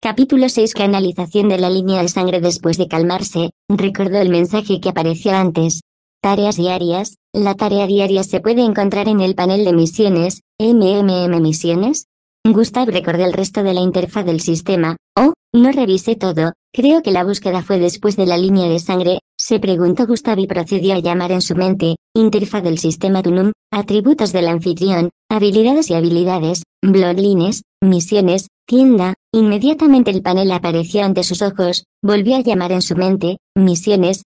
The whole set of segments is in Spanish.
Capítulo 6. Canalización de la línea de sangre. Después de calmarse, recordó el mensaje que apareció antes. Tareas diarias. La tarea diaria se puede encontrar en el panel de misiones. Misiones. Gustav recordó el resto de la interfaz del sistema. Oh, no revisé todo. Creo que la búsqueda fue después de la línea de sangre, se preguntó Gustav y procedió a llamar en su mente. Interfaz del sistema Tunum, atributos del anfitrión, habilidades y habilidades, bloodlines, misiones, tienda. Inmediatamente el panel apareció ante sus ojos, volvió a llamar en su mente, misiones,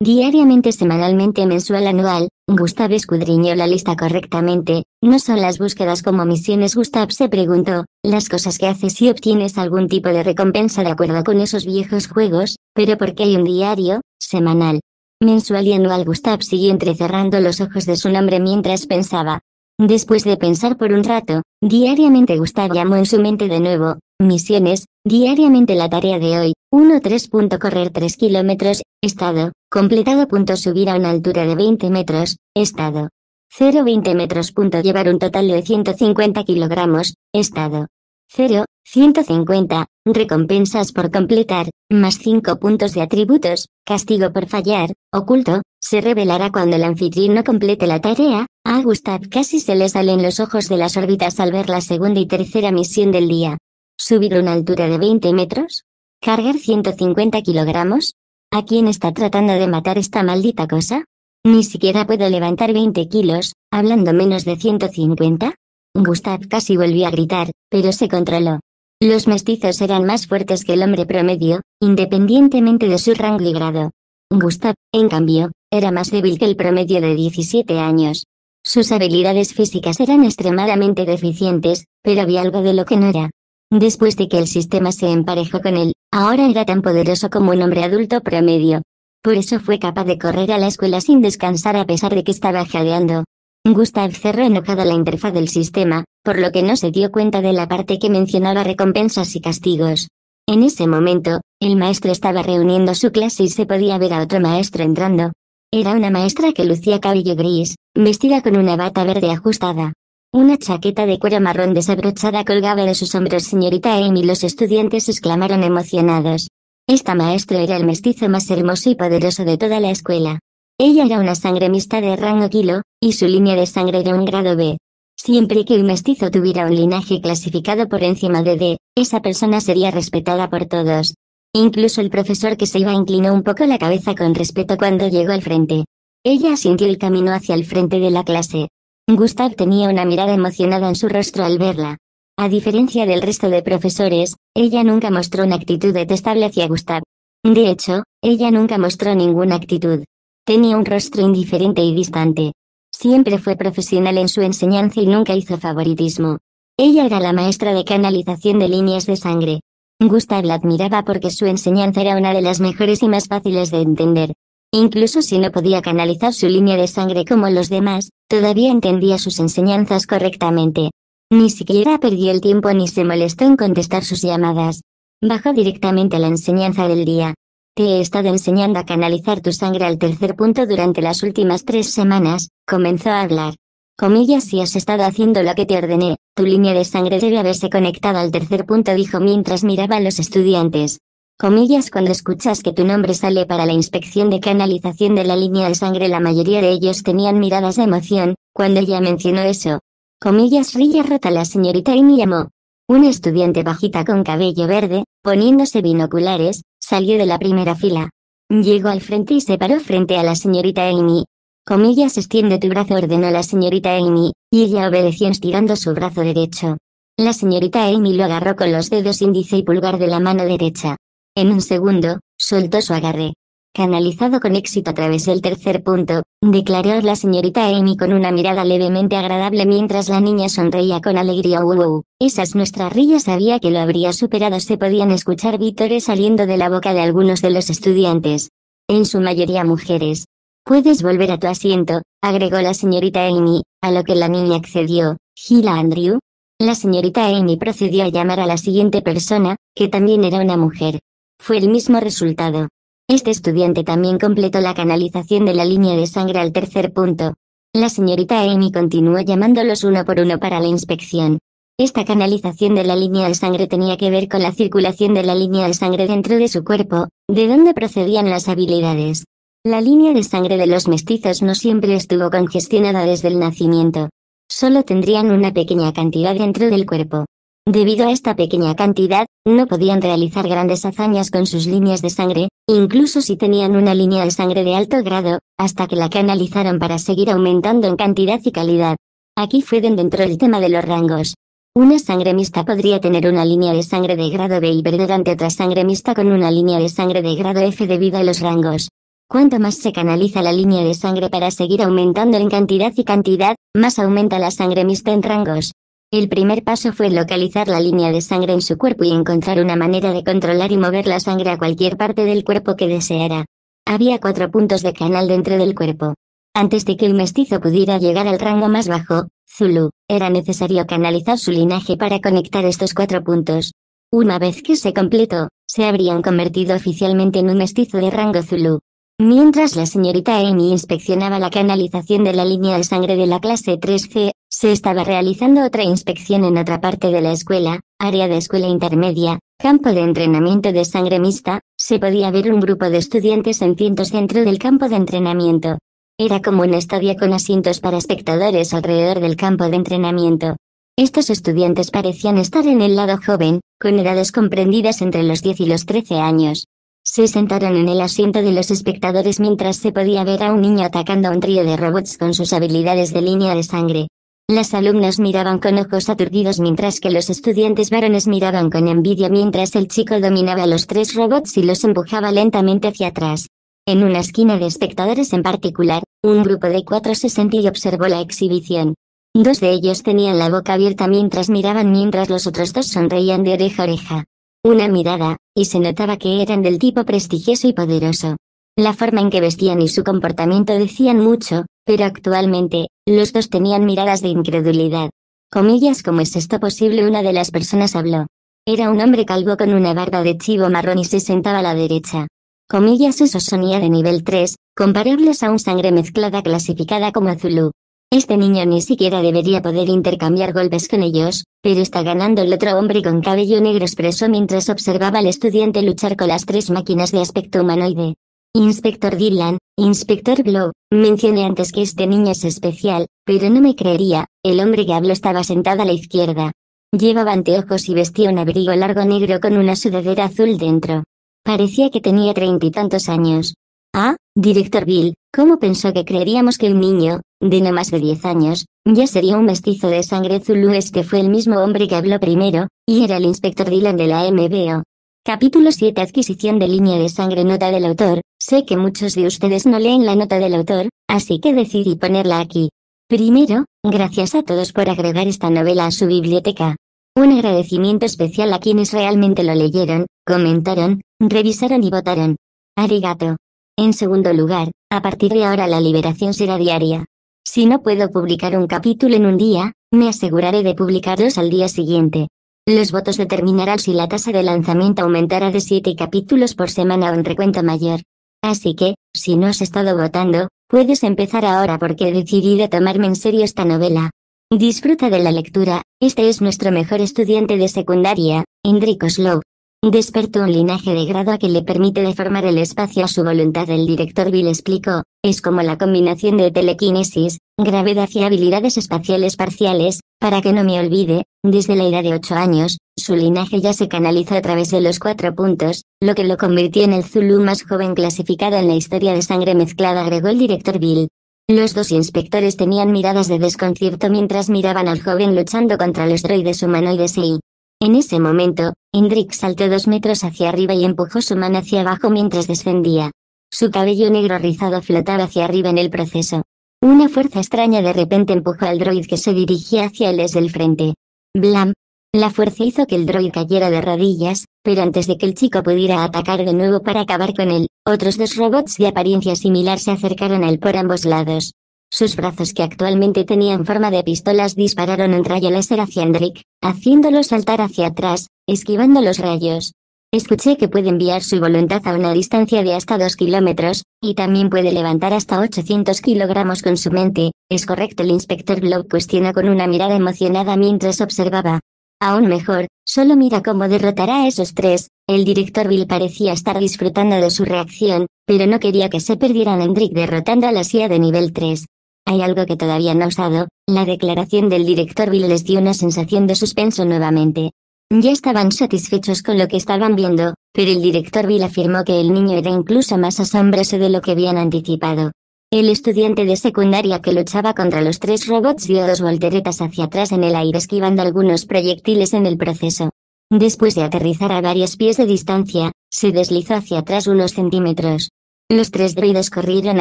diariamente, semanalmente, mensual, anual. Gustav escudriñó la lista correctamente. ¿No son las búsquedas como misiones? Gustav se preguntó, las cosas que haces si obtienes algún tipo de recompensa de acuerdo con esos viejos juegos, pero ¿por qué hay un diario, semanal, mensual y anual? Gustav siguió entrecerrando los ojos de su nombre mientras pensaba. Después de pensar por un rato, diariamente Gustav llamó en su mente de nuevo, misiones, diariamente la tarea de hoy, 1.3. Correr 3 kilómetros, estado, completado. Subir a una altura de 20 metros, estado. 0.20 metros. Llevar un total de 150 kilogramos, estado. 0, 150, recompensas por completar, más 5 puntos de atributos, castigo por fallar, oculto, se revelará cuando el anfitrión no complete la tarea. A Gustav casi se le salen los ojos de las órbitas al ver la segunda y tercera misión del día. Subir una altura de 20 metros. Cargar 150 kilogramos. ¿A quién está tratando de matar esta maldita cosa? Ni siquiera puedo levantar 20 kilos, hablando menos de 150. Gustav casi volvió a gritar, pero se controló. Los mestizos eran más fuertes que el hombre promedio, independientemente de su rango y grado. Gustav, en cambio, era más débil que el promedio de 17 años. Sus habilidades físicas eran extremadamente deficientes, pero había algo de lo que no era. Después de que el sistema se emparejó con él, ahora era tan poderoso como un hombre adulto promedio. Por eso fue capaz de correr a la escuela sin descansar a pesar de que estaba jadeando. Gustav cerró enojado la interfaz del sistema, por lo que no se dio cuenta de la parte que mencionaba recompensas y castigos. En ese momento, el maestro estaba reuniendo su clase y se podía ver a otro maestro entrando. Era una maestra que lucía cabello gris, vestida con una bata verde ajustada. Una chaqueta de cuero marrón desabrochada colgaba de sus hombros. Señorita Amy, los estudiantes exclamaron emocionados. Esta maestra era el mestizo más hermoso y poderoso de toda la escuela. Ella era una sangre mixta de rango kilo, y su línea de sangre era un grado B. Siempre que un mestizo tuviera un linaje clasificado por encima de D, esa persona sería respetada por todos. Incluso el profesor que se iba inclinó un poco la cabeza con respeto cuando llegó al frente. Ella asintió y caminó hacia el frente de la clase. Gustav tenía una mirada emocionada en su rostro al verla. A diferencia del resto de profesores, ella nunca mostró una actitud detestable hacia Gustav. De hecho, ella nunca mostró ninguna actitud. Tenía un rostro indiferente y distante. Siempre fue profesional en su enseñanza y nunca hizo favoritismo. Ella era la maestra de canalización de líneas de sangre. Gustav la admiraba porque su enseñanza era una de las mejores y más fáciles de entender. Incluso si no podía canalizar su línea de sangre como los demás, todavía entendía sus enseñanzas correctamente. Ni siquiera perdió el tiempo ni se molestó en contestar sus llamadas. Bajó directamente a la enseñanza del día. Te he estado enseñando a canalizar tu sangre al tercer punto durante las últimas 3 semanas, comenzó a hablar. Comillas, si has estado haciendo lo que te ordené, tu línea de sangre debe haberse conectado al tercer punto, dijo mientras miraba a los estudiantes. Comillas, cuando escuchas que tu nombre sale para la inspección de canalización de la línea de sangre, la mayoría de ellos tenían miradas de emoción, cuando ella mencionó eso. Comillas, rilla rota, la señorita Amy llamó. Una estudiante bajita con cabello verde, poniéndose binoculares, salió de la primera fila. Llegó al frente y se paró frente a la señorita Amy. Comillas, extiende tu brazo, ordenó la señorita Amy, y ella obedeció estirando su brazo derecho. La señorita Amy lo agarró con los dedos índice y pulgar de la mano derecha. En un segundo, soltó su agarre. Canalizado con éxito a través del tercer punto, declaró la señorita Amy con una mirada levemente agradable mientras la niña sonreía con alegría. Wow, esa es nuestra rilla. Sabía que lo habría superado. Se podían escuchar vítores saliendo de la boca de algunos de los estudiantes. En su mayoría mujeres. Puedes volver a tu asiento, agregó la señorita Amy, a lo que la niña accedió. Gila Andrew. La señorita Amy procedió a llamar a la siguiente persona, que también era una mujer. Fue el mismo resultado. Este estudiante también completó la canalización de la línea de sangre al tercer punto. La señorita Amy continuó llamándolos uno por uno para la inspección. Esta canalización de la línea de sangre tenía que ver con la circulación de la línea de sangre dentro de su cuerpo, de donde procedían las habilidades. La línea de sangre de los mestizos no siempre estuvo congestionada desde el nacimiento. Solo tendrían una pequeña cantidad dentro del cuerpo. Debido a esta pequeña cantidad, no podían realizar grandes hazañas con sus líneas de sangre, incluso si tenían una línea de sangre de alto grado, hasta que la canalizaron para seguir aumentando en cantidad y calidad. Aquí fue donde entró el tema de los rangos. Una sangre mixta podría tener una línea de sangre de grado B y perder ante otra sangre mixta con una línea de sangre de grado F debido a los rangos. Cuanto más se canaliza la línea de sangre para seguir aumentando en cantidad y cantidad, más aumenta la sangre mixta en rangos. El primer paso fue localizar la línea de sangre en su cuerpo y encontrar una manera de controlar y mover la sangre a cualquier parte del cuerpo que deseara. Había 4 puntos de canal dentro del cuerpo. Antes de que el mestizo pudiera llegar al rango más bajo, Zulu, era necesario canalizar su linaje para conectar estos 4 puntos. Una vez que se completó, se habrían convertido oficialmente en un mestizo de rango Zulu. Mientras la señorita Amy inspeccionaba la canalización de la línea de sangre de la clase 3C, se estaba realizando otra inspección en otra parte de la escuela, área de escuela intermedia, campo de entrenamiento de sangre mixta. Se podía ver un grupo de estudiantes en cientos dentro del campo de entrenamiento. Era como un estadio con asientos para espectadores alrededor del campo de entrenamiento. Estos estudiantes parecían estar en el lado joven, con edades comprendidas entre los 10 y los 13 años. Se sentaron en el asiento de los espectadores mientras se podía ver a un niño atacando a un trío de robots con sus habilidades de línea de sangre. Las alumnas miraban con ojos aturdidos mientras que los estudiantes varones miraban con envidia mientras el chico dominaba a los 3 robots y los empujaba lentamente hacia atrás. En una esquina de espectadores en particular, un grupo de 4 se sentó y observó la exhibición. 2 de ellos tenían la boca abierta mientras miraban mientras los otros 2 sonreían de oreja a oreja. Una mirada, y se notaba que eran del tipo prestigioso y poderoso. La forma en que vestían y su comportamiento decían mucho, pero actualmente, los 2 tenían miradas de incredulidad. Comillas, ¿cómo es esto posible? Una de las personas habló. Era un hombre calvo con una barba de chivo marrón y se sentaba a la derecha. Comillas, eso sonía de nivel 3, comparables a un sangre mezclada clasificada como Zulu. Este niño ni siquiera debería poder intercambiar golpes con ellos, pero está ganando. El otro hombre con cabello negro expresó mientras observaba al estudiante luchar con las 3 máquinas de aspecto humanoide. Inspector Dylan, Inspector Blow, mencioné antes que este niño es especial, pero no me creería. El hombre que habló estaba sentado a la izquierda. Llevaba anteojos y vestía un abrigo largo negro con una sudadera azul dentro. Parecía que tenía 30 y tantos años. Ah, Director Bill, ¿cómo pensó que creeríamos que un niño, de no más de 10 años, ya sería un mestizo de sangre Zulu? Este fue el mismo hombre que habló primero, y era el Inspector Dylan de la MBO. Capítulo 7. Adquisición de línea de sangre. Nota del autor. Sé que muchos de ustedes no leen la nota del autor, así que decidí ponerla aquí. Primero, gracias a todos por agregar esta novela a su biblioteca. Un agradecimiento especial a quienes realmente lo leyeron, comentaron, revisaron y votaron. Arigato. En segundo lugar, a partir de ahora la liberación será diaria. Si no puedo publicar un capítulo en un día, me aseguraré de publicarlos al día siguiente. Los votos determinarán si la tasa de lanzamiento aumentará de 7 capítulos por semana o en recuento mayor. Así que, si no has estado votando, puedes empezar ahora porque he decidido tomarme en serio esta novela. Disfruta de la lectura. Este es nuestro mejor estudiante de secundaria, Hendrik Oslow. Despertó un linaje de grado a que le permite deformar el espacio a su voluntad. El director Bill explicó, es como la combinación de telequinesis, gravedad y habilidades espaciales parciales. Para que no me olvide, desde la edad de 8 años, su linaje ya se canalizó a través de los 4 puntos, lo que lo convirtió en el Zulu más joven clasificado en la historia de sangre mezclada, agregó el director Bill. Los 2 inspectores tenían miradas de desconcierto mientras miraban al joven luchando contra los droides humanoides y, en ese momento, Hendrik saltó 2 metros hacia arriba y empujó su mano hacia abajo mientras descendía. Su cabello negro rizado flotaba hacia arriba en el proceso. Una fuerza extraña de repente empujó al droid que se dirigía hacia él desde el frente. Blam. La fuerza hizo que el droid cayera de rodillas, pero antes de que el chico pudiera atacar de nuevo para acabar con él, otros 2 robots de apariencia similar se acercaron a él por ambos lados. Sus brazos, que actualmente tenían forma de pistolas, dispararon un rayo láser hacia Hendrik, haciéndolo saltar hacia atrás, esquivando los rayos. Escuché que puede enviar su voluntad a una distancia de hasta 2 kilómetros, y también puede levantar hasta 800 kilogramos con su mente. ¿Es correcto? El inspector Blow cuestionó con una mirada emocionada mientras observaba. Aún mejor, solo mira cómo derrotará a esos tres. El director Bill parecía estar disfrutando de su reacción, pero no quería que se perdieran en Drake derrotando a la CIA de nivel 3. Hay algo que todavía no he usado. La declaración del director Bill les dio una sensación de suspenso nuevamente. Ya estaban satisfechos con lo que estaban viendo, pero el director Bill afirmó que el niño era incluso más asombroso de lo que habían anticipado. El estudiante de secundaria que luchaba contra los tres robots dio 2 volteretas hacia atrás en el aire esquivando algunos proyectiles en el proceso. Después de aterrizar a varios pies de distancia, se deslizó hacia atrás unos centímetros. Los 3 droides corrieron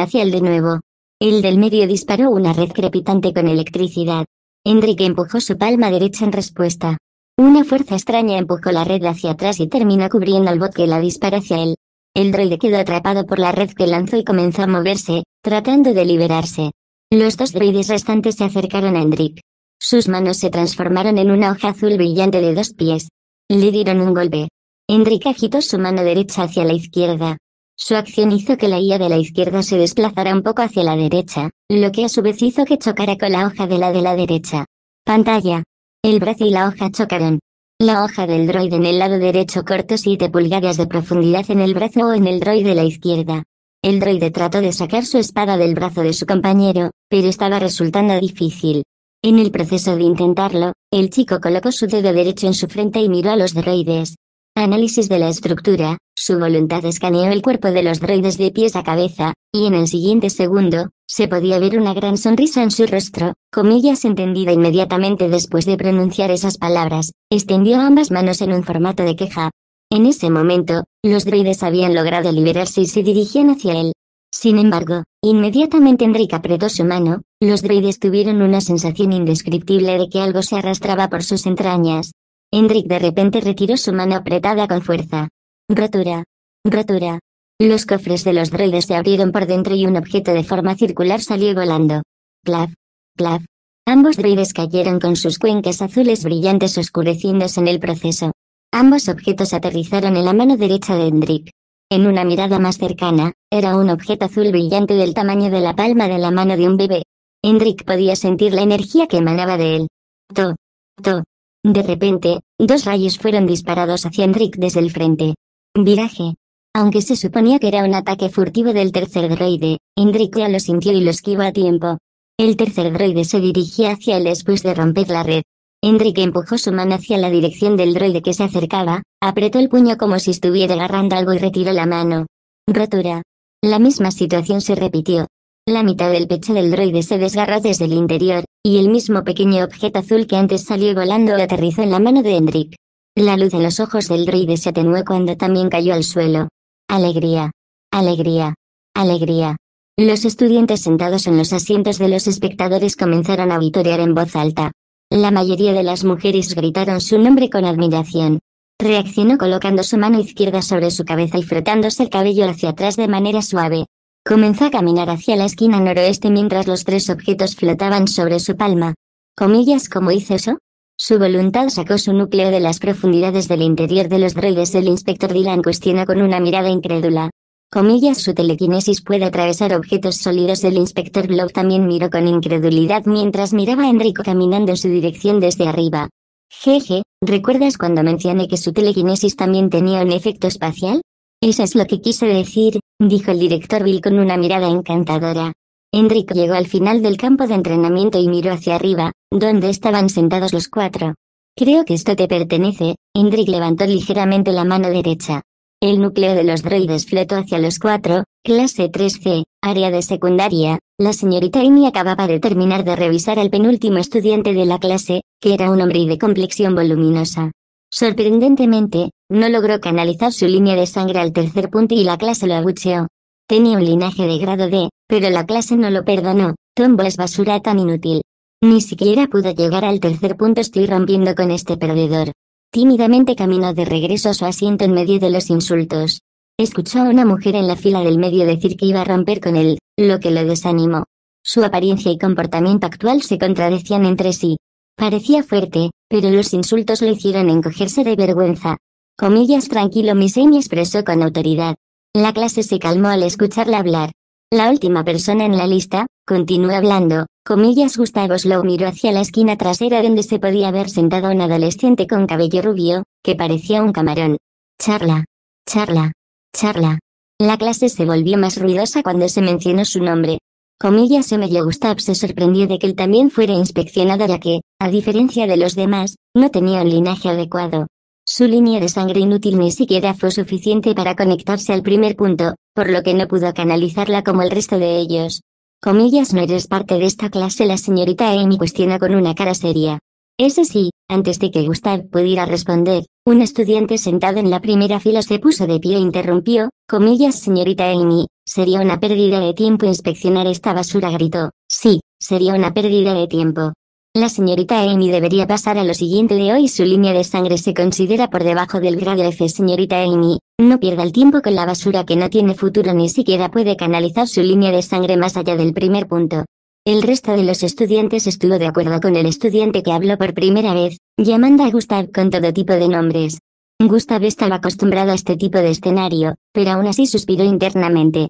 hacia él de nuevo. El del medio disparó una red crepitante con electricidad. Hendrik empujó su palma derecha en respuesta. Una fuerza extraña empujó la red hacia atrás y terminó cubriendo al bot que la disparó hacia él. El droide quedó atrapado por la red que lanzó y comenzó a moverse, tratando de liberarse. Los 2 droides restantes se acercaron a Hendrik. Sus manos se transformaron en una hoja azul brillante de 2 pies. Le dieron un golpe. Hendrik agitó su mano derecha hacia la izquierda. Su acción hizo que la IA de la izquierda se desplazara un poco hacia la derecha, lo que a su vez hizo que chocara con la hoja de la derecha. Pantalla. El brazo y la hoja chocaron. La hoja del droide en el lado derecho cortó 7 pulgadas de profundidad en el brazo o en el droide de la izquierda. El droide trató de sacar su espada del brazo de su compañero, pero estaba resultando difícil. En el proceso de intentarlo, el chico colocó su dedo derecho en su frente y miró a los droides. Análisis de la estructura. Su voluntad escaneó el cuerpo de los droides de pies a cabeza, y en el siguiente segundo, se podía ver una gran sonrisa en su rostro, comillas entendida inmediatamente después de pronunciar esas palabras. Extendió ambas manos en un formato de queja. En ese momento, los droides habían logrado liberarse y se dirigían hacia él. Sin embargo, inmediatamente Hendrik apretó su mano, los droides tuvieron una sensación indescriptible de que algo se arrastraba por sus entrañas. Hendrik de repente retiró su mano apretada con fuerza. Rotura. Rotura. Los cofres de los droides se abrieron por dentro y un objeto de forma circular salió volando. Clap. Clap. Ambos droides cayeron con sus cuencas azules brillantes oscureciéndose en el proceso. Ambos objetos aterrizaron en la mano derecha de Hendrik. En una mirada más cercana, era un objeto azul brillante del tamaño de la palma de la mano de un bebé. Hendrik podía sentir la energía que emanaba de él. To. To. De repente, 2 rayos fueron disparados hacia Hendrik desde el frente. Viraje. Aunque se suponía que era un ataque furtivo del tercer droide, Hendrik ya lo sintió y lo esquivó a tiempo. El tercer droide se dirigía hacia él después de romper la red. Hendrik empujó su mano hacia la dirección del droide que se acercaba, apretó el puño como si estuviera agarrando algo y retiró la mano. Rotura. La misma situación se repitió. La mitad del pecho del droide se desgarró desde el interior, y el mismo pequeño objeto azul que antes salió volando aterrizó en la mano de Hendrik. La luz en los ojos del droide se atenuó cuando también cayó al suelo. Alegría. Alegría. Alegría. Los estudiantes sentados en los asientos de los espectadores comenzaron a vitorear en voz alta. La mayoría de las mujeres gritaron su nombre con admiración. Reaccionó colocando su mano izquierda sobre su cabeza y frotándose el cabello hacia atrás de manera suave. Comenzó a caminar hacia la esquina noroeste mientras los 3 objetos flotaban sobre su palma. Comillas, ¿cómo hizo eso? Su voluntad sacó su núcleo de las profundidades del interior de los droides. El inspector Dylan cuestionó con una mirada incrédula. Comillas, su telequinesis puede atravesar objetos sólidos. El inspector Blow también miró con incredulidad mientras miraba a Hendrik caminando en su dirección desde arriba. Jeje, ¿recuerdas cuando mencioné que su telequinesis también tenía un efecto espacial? Eso es lo que quise decir, dijo el director Bill con una mirada encantadora. Hendrik llegó al final del campo de entrenamiento y miró hacia arriba, donde estaban sentados los 4. Creo que esto te pertenece. Hendrik levantó ligeramente la mano derecha. El núcleo de los droides flotó hacia los 4, clase 3C, área de secundaria. La señorita Amy acababa de terminar de revisar al penúltimo estudiante de la clase, que era un hombre de complexión voluminosa. Sorprendentemente, no logró canalizar su línea de sangre al tercer punto y la clase lo abucheó. Tenía un linaje de grado D, pero la clase no lo perdonó. Tombo es basura tan inútil. Ni siquiera pudo llegar al tercer punto. Estoy rompiendo con este perdedor. Tímidamente caminó de regreso a su asiento en medio de los insultos. Escuchó a una mujer en la fila del medio decir que iba a romper con él, lo que lo desanimó. Su apariencia y comportamiento actual se contradecían entre sí. Parecía fuerte, pero los insultos lo hicieron encogerse de vergüenza. Comillas, tranquilo, Miss Amy expresó con autoridad. La clase se calmó al escucharla hablar. La última persona en la lista, continuó hablando, Gustavo Slow miró hacia la esquina trasera donde se podía ver sentado un adolescente con cabello rubio, que parecía un camarón. Charla. Charla. Charla. La clase se volvió más ruidosa cuando se mencionó su nombre. Gustavo se sorprendió de que él también fuera inspeccionado ya que, a diferencia de los demás, no tenía un linaje adecuado. Su línea de sangre inútil ni siquiera fue suficiente para conectarse al primer punto, por lo que no pudo canalizarla como el resto de ellos. No eres parte de esta clase, la señorita Amy cuestionó con una cara seria. Ese sí, antes de que Gustav pudiera responder, un estudiante sentado en la primera fila se puso de pie e interrumpió, señorita Amy, sería una pérdida de tiempo inspeccionar esta basura, gritó. Sí, sería una pérdida de tiempo. La señorita Amy debería pasar a lo siguiente de hoy. Su línea de sangre se considera por debajo del grado F. Señorita Amy, no pierda el tiempo con la basura que no tiene futuro, ni siquiera puede canalizar su línea de sangre más allá del primer punto. El resto de los estudiantes estuvo de acuerdo con el estudiante que habló por primera vez, llamando a Gustav con todo tipo de nombres. Gustav estaba acostumbrado a este tipo de escenario, pero aún así suspiró internamente.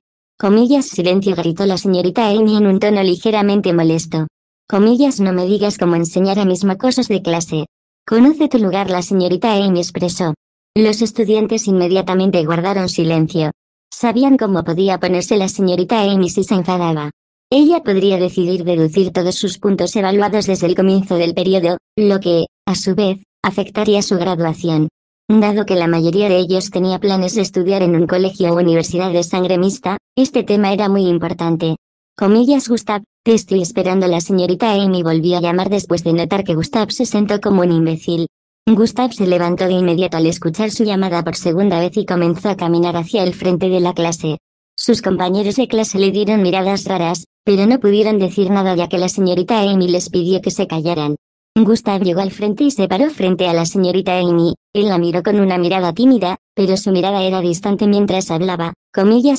Silencio, gritó la señorita Amy en un tono ligeramente molesto. No me digas cómo enseñar a mis mocosos de clase. Conoce tu lugar, la señorita Amy expresó. Los estudiantes inmediatamente guardaron silencio. Sabían cómo podía ponerse la señorita Amy si se enfadaba. Ella podría decidir deducir todos sus puntos evaluados desde el comienzo del periodo, lo que, a su vez, afectaría su graduación. Dado que la mayoría de ellos tenía planes de estudiar en un colegio o universidad de sangre mixta, este tema era muy importante. Gustav, te estoy esperando. La señorita Amy volvió a llamar después de notar que Gustav se sentó como un imbécil. Gustav se levantó de inmediato al escuchar su llamada por segunda vez y comenzó a caminar hacia el frente de la clase. Sus compañeros de clase le dieron miradas raras, pero no pudieron decir nada ya que la señorita Amy les pidió que se callaran. Gustav llegó al frente y se paró frente a la señorita Amy. Él la miró con una mirada tímida, pero su mirada era distante mientras hablaba.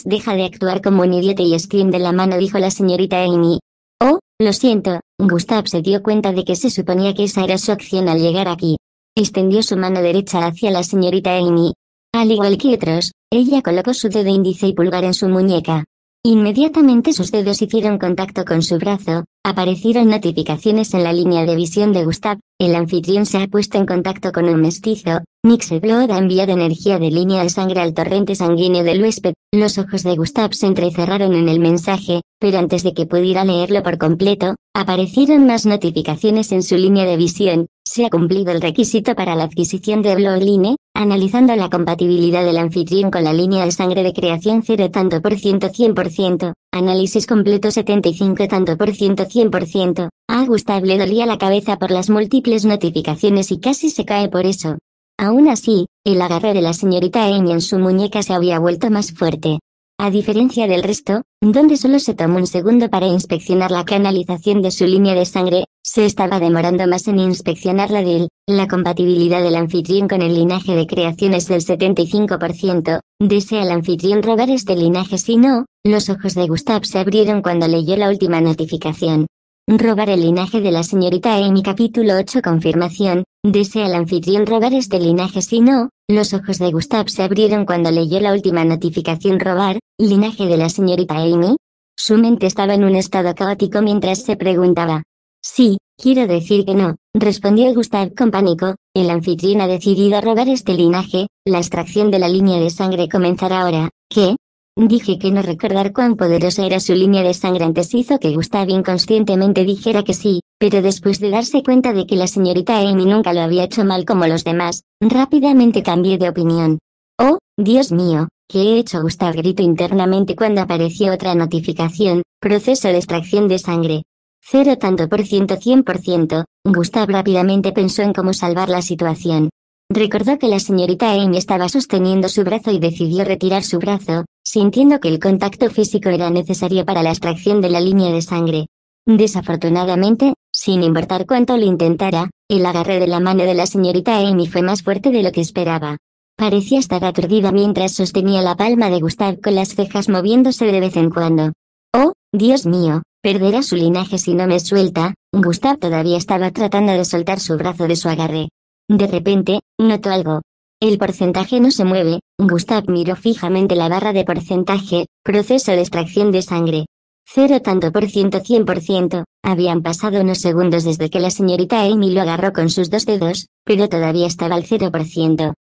Deja de actuar como un idiota y extiende la mano, dijo la señorita Amy. Oh, lo siento. Gustav se dio cuenta de que se suponía que esa era su acción al llegar aquí. Extendió su mano derecha hacia la señorita Amy. Al igual que otros, ella colocó su dedo índice y pulgar en su muñeca. Inmediatamente sus dedos hicieron contacto con su brazo, aparecieron notificaciones en la línea de visión de Gustav. El anfitrión se ha puesto en contacto con un mestizo. Mixedblood ha enviado energía de línea de sangre al torrente sanguíneo del huésped. Los ojos de Gustav se entrecerraron en el mensaje, pero antes de que pudiera leerlo por completo, aparecieron más notificaciones en su línea de visión. Se ha cumplido el requisito para la adquisición de Blood Line, analizando la compatibilidad del anfitrión con la línea de sangre de creación 0 tanto por ciento 100%, análisis completo 75 tanto por ciento 100%. A Gustav le dolía la cabeza por las múltiples notificaciones y casi se cae por eso. Aún así, el agarre de la señorita Amy en su muñeca se había vuelto más fuerte. A diferencia del resto, donde solo se tomó un segundo para inspeccionar la canalización de su línea de sangre, se estaba demorando más en inspeccionar la de él. La compatibilidad del anfitrión con el linaje de creación es del 75%. ¿Desea el anfitrión robar este linaje? Si no, los ojos de Gustav se abrieron cuando leyó la última notificación. Robar el linaje de la señorita Amy. Capítulo 8. Confirmación. ¿Desea el anfitrión robar este linaje? Si no, los ojos de Gustav se abrieron cuando leyó la última notificación. Robar, linaje de la señorita Amy. Su mente estaba en un estado caótico mientras se preguntaba. Sí, quiero decir que no, respondió Gustav con pánico. El anfitrión ha decidido robar este linaje. La extracción de la línea de sangre comenzará ahora. ¿Qué? Dije que no. Recordar cuán poderosa era su línea de sangre antes hizo que Gustav inconscientemente dijera que sí, pero después de darse cuenta de que la señorita Amy nunca lo había hecho mal como los demás, rápidamente cambié de opinión. Oh, Dios mío, ¿qué he hecho? Gustav gritó internamente cuando apareció otra notificación. Proceso de extracción de sangre. 0 tanto por ciento 100%. Gustav rápidamente pensó en cómo salvar la situación. Recordó que la señorita Amy estaba sosteniendo su brazo y decidió retirar su brazo, sintiendo que el contacto físico era necesario para la extracción de la línea de sangre. Desafortunadamente, sin importar cuánto lo intentara, el agarre de la mano de la señorita Amy fue más fuerte de lo que esperaba. Parecía estar aturdida mientras sostenía la palma de Gustav con las cejas moviéndose de vez en cuando. Oh, Dios mío, perderá su linaje si no me suelta. Gustav todavía estaba tratando de soltar su brazo de su agarre. De repente, notó algo. El porcentaje no se mueve. Gustav miró fijamente la barra de porcentaje. Proceso de extracción de sangre. 0 tanto por ciento 100%. Habían pasado unos segundos desde que la señorita Amy lo agarró con sus dos dedos, pero todavía estaba al 0%.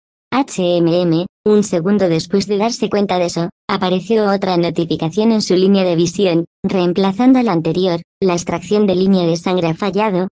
Un segundo después de darse cuenta de eso, apareció otra notificación en su línea de visión, reemplazando a la anterior. La extracción de línea de sangre ha fallado.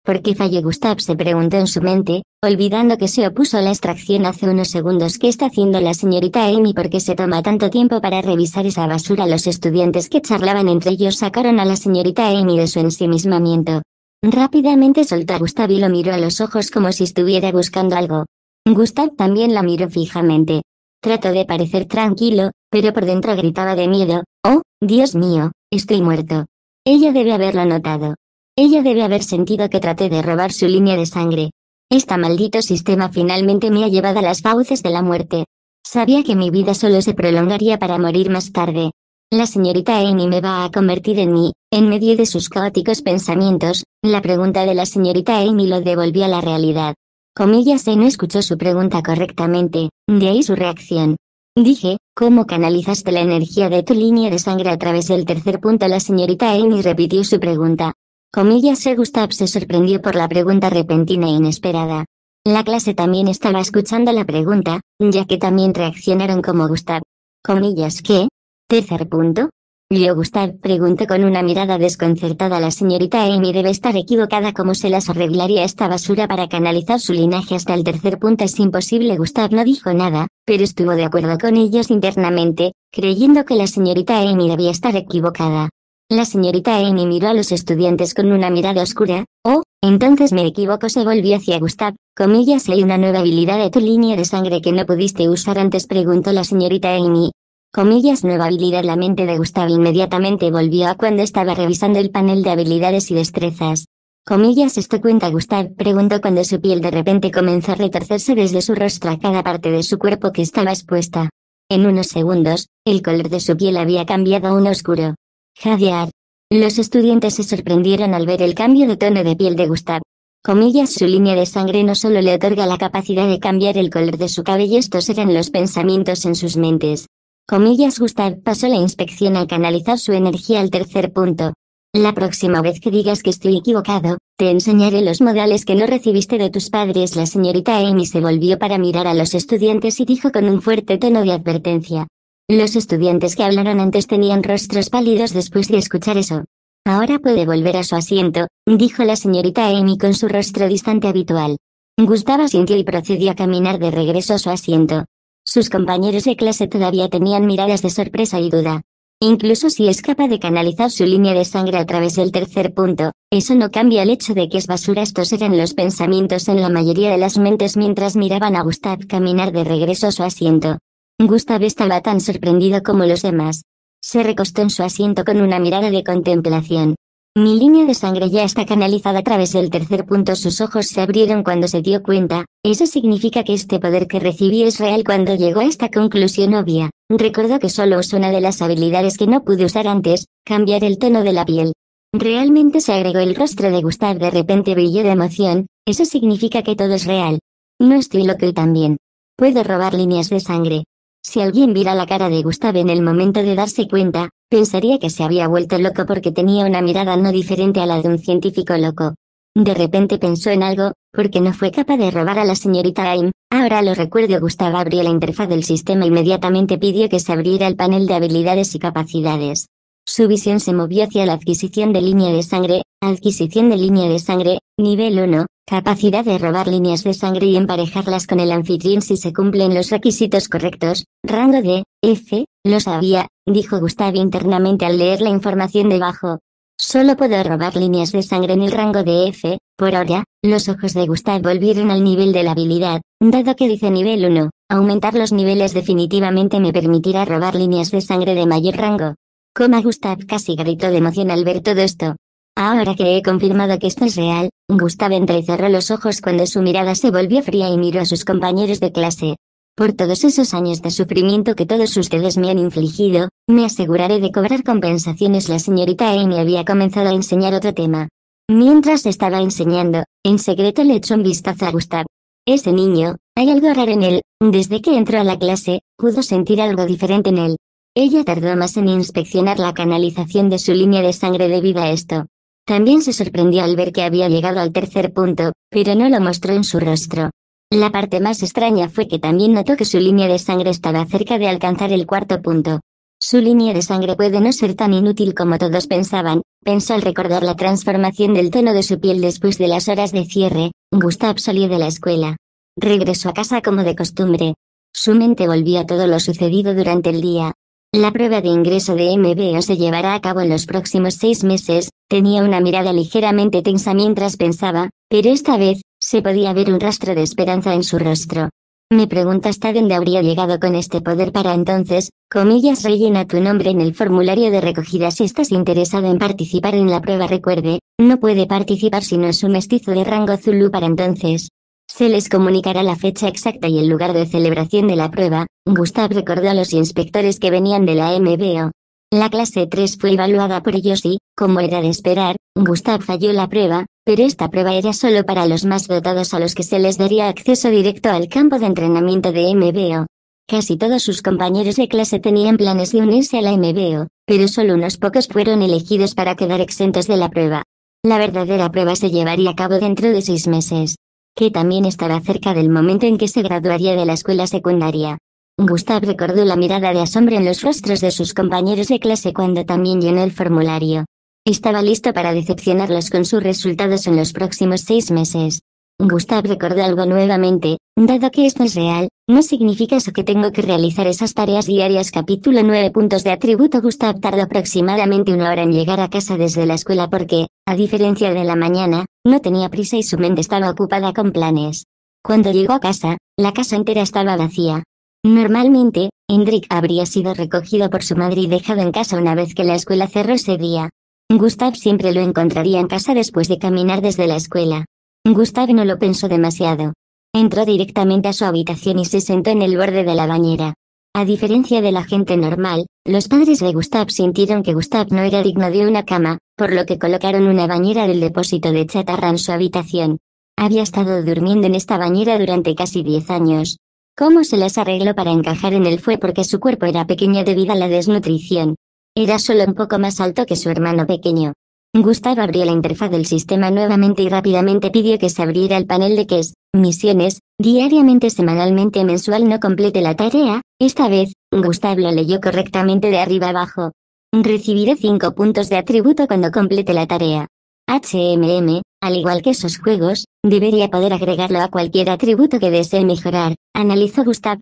¿Por qué falló? Gustav se preguntó en su mente, olvidando que se opuso a la extracción hace unos segundos. ¿Qué está haciendo la señorita Amy? ¿Por qué se toma tanto tiempo para revisar esa basura? Los estudiantes que charlaban entre ellos sacaron a la señorita Amy de su ensimismamiento. Rápidamente soltó a Gustav y lo miró a los ojos como si estuviera buscando algo. Gustav también la miró fijamente. Trató de parecer tranquilo, pero por dentro gritaba de miedo. «Oh, Dios mío, estoy muerto». Ella debe haberlo notado. Ella debe haber sentido que traté de robar su línea de sangre. Este maldito sistema finalmente me ha llevado a las fauces de la muerte. Sabía que mi vida solo se prolongaría para morir más tarde. La señorita Amy me va a convertir en mí. En medio de sus caóticos pensamientos, la pregunta de la señorita Amy lo devolvió a la realidad. Comillas, no escuchó su pregunta correctamente, de ahí su reacción. Dije, ¿cómo canalizaste la energía de tu línea de sangre a través del tercer punto? La señorita Amy repitió su pregunta. Comillas, Gustav se sorprendió por la pregunta repentina e inesperada. La clase también estaba escuchando la pregunta, ya que también reaccionaron como Gustav. Comillas, ¿qué? ¿Tercer punto? Yo Gustav preguntó con una mirada desconcertada. La señorita Amy debe estar equivocada. ¿Cómo se las arreglaría esta basura para canalizar su linaje hasta el tercer punto? Es imposible. Gustav no dijo nada, pero estuvo de acuerdo con ellos internamente, creyendo que la señorita Amy debía estar equivocada. La señorita Amy miró a los estudiantes con una mirada oscura. «Oh, entonces me equivoco», se volvió hacia Gustav. Comillas, ¿hay una nueva habilidad de tu línea de sangre que no pudiste usar antes?, preguntó la señorita Amy. Comillas, nueva habilidad. La mente de Gustav inmediatamente volvió a cuando estaba revisando el panel de habilidades y destrezas. Comillas, ¿esto cuenta? Gustav preguntó cuando su piel de repente comenzó a retorcerse desde su rostro a cada parte de su cuerpo que estaba expuesta. En unos segundos, el color de su piel había cambiado a un oscuro jadear. Los estudiantes se sorprendieron al ver el cambio de tono de piel de Gustav. Comillas, su línea de sangre no solo le otorga la capacidad de cambiar el color de su cabello, estos eran los pensamientos en sus mentes. Comillas, Gustav pasó la inspección al canalizar su energía al tercer punto. La próxima vez que digas que estoy equivocado, te enseñaré los modales que no recibiste de tus padres. La señorita Amy se volvió para mirar a los estudiantes y dijo con un fuerte tono de advertencia. Los estudiantes que hablaron antes tenían rostros pálidos después de escuchar eso. Ahora puede volver a su asiento, dijo la señorita Amy con su rostro distante habitual. Gustav asintió y procedió a caminar de regreso a su asiento. Sus compañeros de clase todavía tenían miradas de sorpresa y duda. Incluso si es capaz de canalizar su línea de sangre a través del tercer punto, eso no cambia el hecho de que es basura. Estos eran los pensamientos en la mayoría de las mentes mientras miraban a Gustav caminar de regreso a su asiento. Gustav estaba tan sorprendido como los demás. Se recostó en su asiento con una mirada de contemplación. Mi línea de sangre ya está canalizada a través del tercer punto. Sus ojos se abrieron cuando se dio cuenta. Eso significa que este poder que recibí es real. Cuando llegó a esta conclusión obvia, recordó que solo usó una de las habilidades que no pude usar antes, cambiar el tono de la piel. Realmente se agregó. El rostro de Gustav de repente brilló de emoción. Eso significa que todo es real. No estoy loco y también puedo robar líneas de sangre. Si alguien viera la cara de Gustav en el momento de darse cuenta, pensaría que se había vuelto loco porque tenía una mirada no diferente a la de un científico loco. De repente pensó en algo, porque no fue capaz de robar a la señorita Amy. Ahora lo recuerdo. Gustav abrió la interfaz del sistema e inmediatamente pidió que se abriera el panel de habilidades y capacidades. Su visión se movió hacia la adquisición de línea de sangre. Adquisición de línea de sangre, nivel 1, capacidad de robar líneas de sangre y emparejarlas con el anfitrión si se cumplen los requisitos correctos, rango de F, lo sabía, dijo Gustav internamente al leer la información debajo. Solo puedo robar líneas de sangre en el rango de F, por ahora. Los ojos de Gustav volvieron al nivel de la habilidad, dado que dice nivel 1, aumentar los niveles definitivamente me permitirá robar líneas de sangre de mayor rango. Gustav casi gritó de emoción al ver todo esto. Ahora que he confirmado que esto es real, Gustav entrecerró los ojos cuando su mirada se volvió fría y miró a sus compañeros de clase. Por todos esos años de sufrimiento que todos ustedes me han infligido, me aseguraré de cobrar compensaciones. La señorita Amy había comenzado a enseñar otro tema. Mientras estaba enseñando, en secreto le echó un vistazo a Gustav. Ese niño, hay algo raro en él. Desde que entró a la clase, pudo sentir algo diferente en él. Ella tardó más en inspeccionar la canalización de su línea de sangre debido a esto. También se sorprendió al ver que había llegado al tercer punto, pero no lo mostró en su rostro. La parte más extraña fue que también notó que su línea de sangre estaba cerca de alcanzar el cuarto punto. Su línea de sangre puede no ser tan inútil como todos pensaban, pensó al recordar la transformación del tono de su piel después de las horas de cierre. Gustav salió de la escuela. Regresó a casa como de costumbre. Su mente volvió a todo lo sucedido durante el día. La prueba de ingreso de MBO se llevará a cabo en los próximos 6 meses. Tenía una mirada ligeramente tensa mientras pensaba, pero esta vez, se podía ver un rastro de esperanza en su rostro. Me pregunto hasta dónde habría llegado con este poder para entonces. Rellena tu nombre en el formulario de recogida si estás interesado en participar en la prueba. Recuerde, no puede participar si no es un mestizo de rango Zulu para entonces. Se les comunicará la fecha exacta y el lugar de celebración de la prueba. Gustav recordó a los inspectores que venían de la MBO. La clase 3 fue evaluada por ellos y, como era de esperar, Gustav falló la prueba, pero esta prueba era solo para los más dotados a los que se les daría acceso directo al campo de entrenamiento de MBO. Casi todos sus compañeros de clase tenían planes de unirse a la MBO, pero solo unos pocos fueron elegidos para quedar exentos de la prueba. La verdadera prueba se llevaría a cabo dentro de 6 meses. Que también estaba cerca del momento en que se graduaría de la escuela secundaria. Gustav recordó la mirada de asombro en los rostros de sus compañeros de clase cuando también llenó el formulario. Estaba listo para decepcionarlos con sus resultados en los próximos 6 meses. Gustav recordó algo nuevamente: dado que esto es real, no significa eso que tengo que realizar esas tareas diarias. Capítulo 9. Puntos de atributo. Gustav tardó aproximadamente 1 hora en llegar a casa desde la escuela porque, a diferencia de la mañana, no tenía prisa y su mente estaba ocupada con planes. Cuando llegó a casa, la casa entera estaba vacía. Normalmente, Hendrik habría sido recogido por su madre y dejado en casa una vez que la escuela cerró ese día. Gustav siempre lo encontraría en casa después de caminar desde la escuela. Gustav no lo pensó demasiado. Entró directamente a su habitación y se sentó en el borde de la bañera. A diferencia de la gente normal, los padres de Gustav sintieron que Gustav no era digno de una cama, por lo que colocaron una bañera del depósito de chatarra en su habitación. Había estado durmiendo en esta bañera durante casi 10 años. Cómo se las arregló para encajar en él fue porque su cuerpo era pequeño debido a la desnutrición. Era solo un poco más alto que su hermano pequeño. Gustav abrió la interfaz del sistema nuevamente y rápidamente pidió que se abriera el panel de QUES, misiones, diariamente, semanalmente, mensual. No complete la tarea. Esta vez, Gustav lo leyó correctamente de arriba abajo. Recibiré 5 puntos de atributo cuando complete la tarea. Al igual que esos juegos, debería poder agregarlo a cualquier atributo que desee mejorar, analizó Gustav.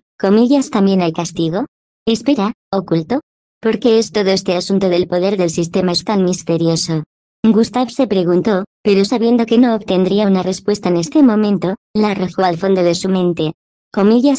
¿También hay castigo? Espera, ¿oculto? ¿Por qué es todo este asunto del poder del sistema es tan misterioso? Gustav se preguntó, pero sabiendo que no obtendría una respuesta en este momento, la arrojó al fondo de su mente.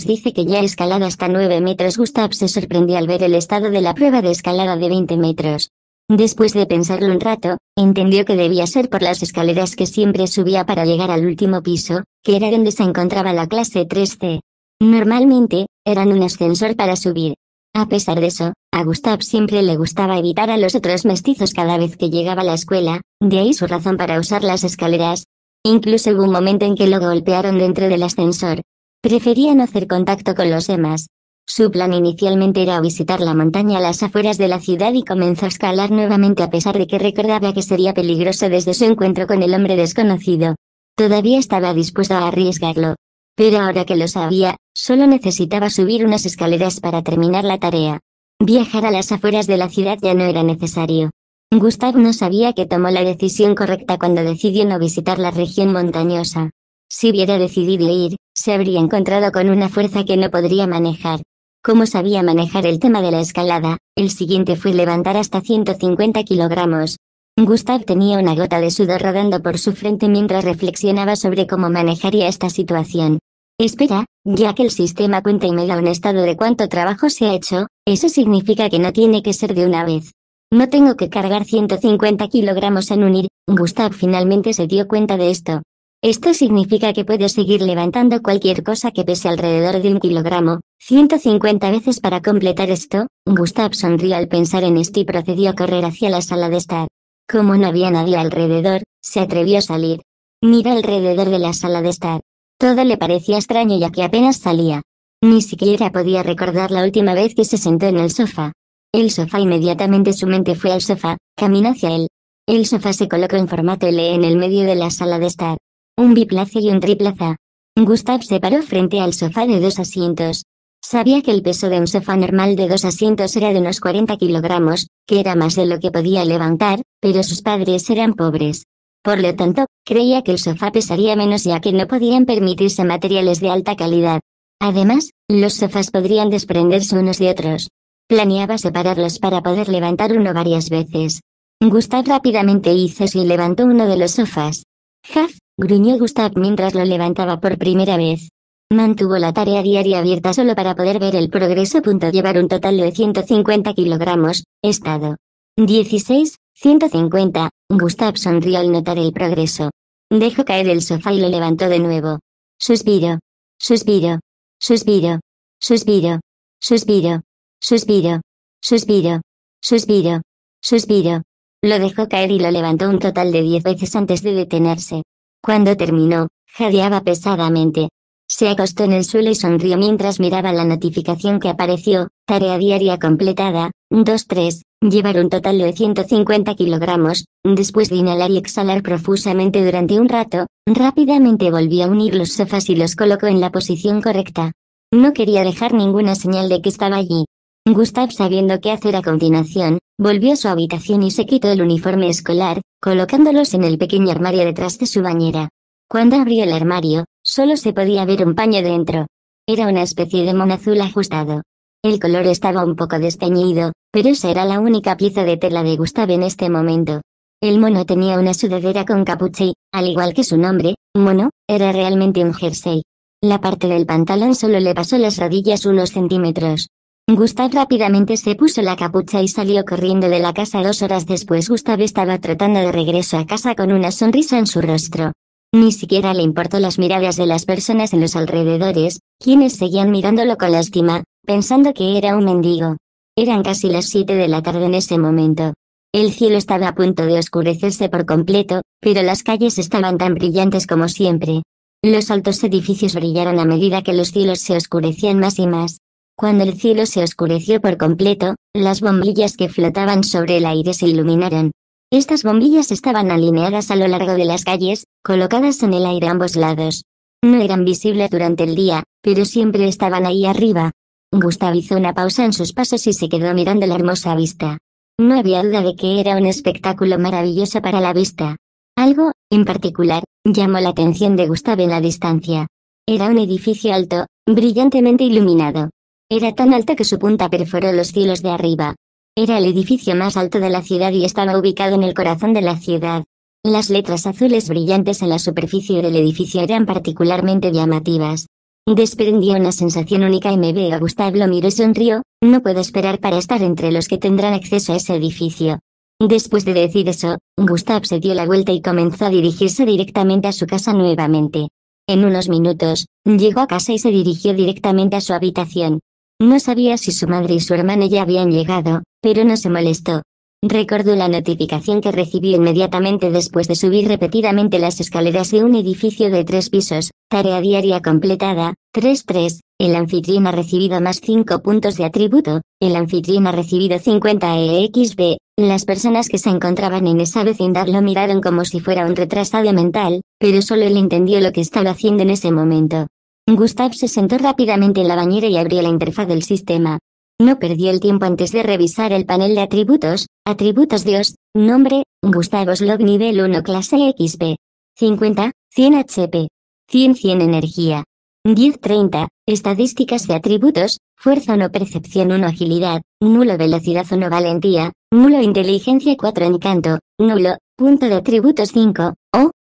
Dice que ya ha escalado hasta 9 metros. Gustav se sorprendió al ver el estado de la prueba de escalada de 20 metros. Después de pensarlo un rato, entendió que debía ser por las escaleras que siempre subía para llegar al último piso, que era donde se encontraba la clase 3C. Normalmente, eran un ascensor para subir. A pesar de eso, a Gustav siempre le gustaba evitar a los otros mestizos cada vez que llegaba a la escuela, de ahí su razón para usar las escaleras. Incluso hubo un momento en que lo golpearon dentro del ascensor. Prefería no hacer contacto con los demás. Su plan inicialmente era visitar la montaña a las afueras de la ciudad y comenzó a escalar nuevamente a pesar de que recordaba que sería peligroso desde su encuentro con el hombre desconocido. Todavía estaba dispuesto a arriesgarlo. Pero ahora que lo sabía, solo necesitaba subir unas escaleras para terminar la tarea. Viajar a las afueras de la ciudad ya no era necesario. Gustav no sabía que tomó la decisión correcta cuando decidió no visitar la región montañosa. Si hubiera decidido ir, se habría encontrado con una fuerza que no podría manejar. Como sabía manejar el tema de la escalada, el siguiente fue levantar hasta 150 kilogramos. Gustav tenía una gota de sudor rodando por su frente mientras reflexionaba sobre cómo manejaría esta situación. Espera, ya que el sistema cuenta y me da un estado de cuánto trabajo se ha hecho, eso significa que no tiene que ser de una vez. No tengo que cargar 150 kilogramos en unir. Gustav finalmente se dio cuenta de esto. Esto significa que puedo seguir levantando cualquier cosa que pese alrededor de 1 kilogramo, 150 veces para completar esto. Gustav sonrió al pensar en esto y procedió a correr hacia la sala de estar. Como no había nadie alrededor, se atrevió a salir. Miró alrededor de la sala de estar. Todo le parecía extraño ya que apenas salía. Ni siquiera podía recordar la última vez que se sentó en el sofá. El sofá inmediatamente su mente fue al sofá, caminó hacia él. El sofá se colocó en formato L en el medio de la sala de estar. Un biplaza y un triplaza. Gustav se paró frente al sofá de 2 asientos. Sabía que el peso de un sofá normal de 2 asientos era de unos 40 kilogramos, que era más de lo que podía levantar, pero sus padres eran pobres. Por lo tanto, creía que el sofá pesaría menos ya que no podían permitirse materiales de alta calidad. Además, los sofás podrían desprenderse unos de otros. Planeaba separarlos para poder levantar uno varias veces. Gustav rápidamente hizo eso y levantó uno de los sofás. «Jaf», gruñó Gustav mientras lo levantaba por primera vez. Mantuvo la tarea diaria abierta solo para poder ver el progreso. Llevar un total de 150 kilogramos, estado 16, 150, Gustav sonrió al notar el progreso. Dejó caer el sofá y lo levantó de nuevo. Suspiro. Suspiro. Suspiro. Suspiro. Suspiro. Suspiro. Suspiro. Suspiro. Suspiro. Lo dejó caer y lo levantó un total de 10 veces antes de detenerse. Cuando terminó, jadeaba pesadamente. Se acostó en el suelo y sonrió mientras miraba la notificación que apareció: tarea diaria completada, 2-3, llevar un total de 150 kilogramos. Después de inhalar y exhalar profusamente durante un rato, rápidamente volvió a unir los sofás y los colocó en la posición correcta. No quería dejar ninguna señal de que estaba allí. Gustav, sabiendo qué hacer a continuación, volvió a su habitación y se quitó el uniforme escolar, colocándolos en el pequeño armario detrás de su bañera. Cuando abrió el armario, solo se podía ver un paño dentro. Era una especie de mono azul ajustado. El color estaba un poco desteñido, pero esa era la única pieza de tela de Gustav en este momento. El mono tenía una sudadera con capucha y, al igual que su nombre, mono, era realmente un jersey. La parte del pantalón solo le pasó las rodillas unos centímetros. Gustav rápidamente se puso la capucha y salió corriendo de la casa. 2 horas después Gustav estaba trotando de regreso a casa con una sonrisa en su rostro. Ni siquiera le importó las miradas de las personas en los alrededores, quienes seguían mirándolo con lástima, pensando que era un mendigo. Eran casi las 7 de la tarde en ese momento. El cielo estaba a punto de oscurecerse por completo, pero las calles estaban tan brillantes como siempre. Los altos edificios brillaron a medida que los cielos se oscurecían más y más. Cuando el cielo se oscureció por completo, las bombillas que flotaban sobre el aire se iluminaron. Estas bombillas estaban alineadas a lo largo de las calles, colocadas en el aire a ambos lados. No eran visibles durante el día, pero siempre estaban ahí arriba. Gustav hizo una pausa en sus pasos y se quedó mirando la hermosa vista. No había duda de que era un espectáculo maravilloso para la vista. Algo, en particular, llamó la atención de Gustav en la distancia. Era un edificio alto, brillantemente iluminado. Era tan alto que su punta perforó los cielos de arriba. Era el edificio más alto de la ciudad y estaba ubicado en el corazón de la ciudad. Las letras azules brillantes en la superficie del edificio eran particularmente llamativas. Desprendía una sensación única y Gustav lo miró y sonrió. No puedo esperar para estar entre los que tendrán acceso a ese edificio. Después de decir eso, Gustav se dio la vuelta y comenzó a dirigirse directamente a su casa nuevamente. En unos minutos, llegó a casa y se dirigió directamente a su habitación. No sabía si su madre y su hermana ya habían llegado, pero no se molestó. Recordó la notificación que recibió inmediatamente después de subir repetidamente las escaleras de un edificio de 3 pisos. Tarea diaria completada, 3-3, el anfitrión ha recibido más 5 puntos de atributo, el anfitrión ha recibido 50 EXP. Las personas que se encontraban en esa vecindad lo miraron como si fuera un retrasado mental, pero solo él entendió lo que estaba haciendo en ese momento. Gustav se sentó rápidamente en la bañera y abrió la interfaz del sistema. No perdió el tiempo antes de revisar el panel de atributos. Atributos Dios, nombre, Gustav Oslov nivel 1 clase XP. 50, 100 HP. 100 energía. 10-30, estadísticas de atributos, fuerza 1 percepción 1 agilidad, nulo velocidad 1 valentía, nulo inteligencia 4 encanto, nulo, punto de atributos 5,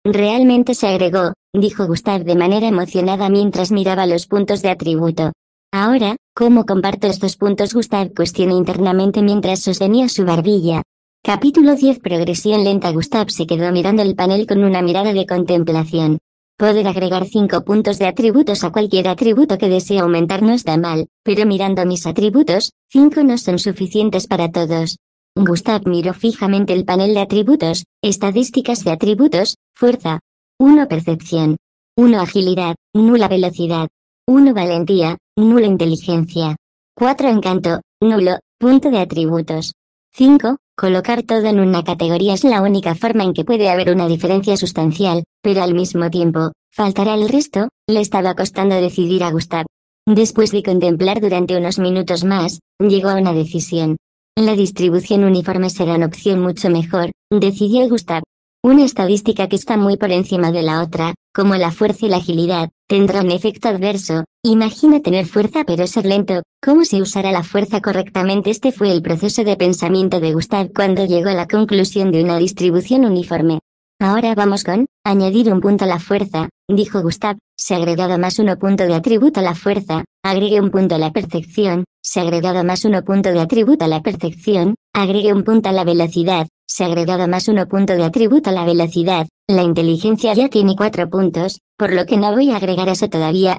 realmente se agregó, dijo Gustav de manera emocionada mientras miraba los puntos de atributo. Ahora, ¿cómo comparto estos puntos? Gustav cuestionó internamente mientras sostenía su barbilla. Capítulo 10 Progresión lenta. Gustav se quedó mirando el panel con una mirada de contemplación. Poder agregar 5 puntos de atributos a cualquier atributo que desee aumentar no está mal, pero mirando mis atributos, 5 no son suficientes para todos. Gustav miró fijamente el panel de atributos. Estadísticas de atributos, fuerza. 1 percepción. 1 agilidad, nula velocidad. 1 valentía, nula inteligencia. 4 encanto, nulo, Punto de atributos. 5. Colocar todo en una categoría es la única forma en que puede haber una diferencia sustancial, pero al mismo tiempo, faltará el resto. Le estaba costando decidir a Gustav. Después de contemplar durante unos minutos más, llegó a una decisión. La distribución uniforme será una opción mucho mejor, decidió Gustav. Una estadística que está muy por encima de la otra, como la fuerza y la agilidad, tendrá un efecto adverso. Imagina tener fuerza pero ser lento. ¿Cómo se usará la fuerza correctamente? Este fue el proceso de pensamiento de Gustav cuando llegó a la conclusión de una distribución uniforme. Ahora vamos con, añadir un punto a la fuerza, dijo Gustav. Se ha agregado más 1 punto de atributo a la fuerza, agregue un punto a la percepción, se ha agregado más 1 punto de atributo a la percepción, agregue un punto a la velocidad, se ha agregado más 1 punto de atributo a la velocidad. La inteligencia ya tiene 4 puntos, por lo que no voy a agregar eso todavía.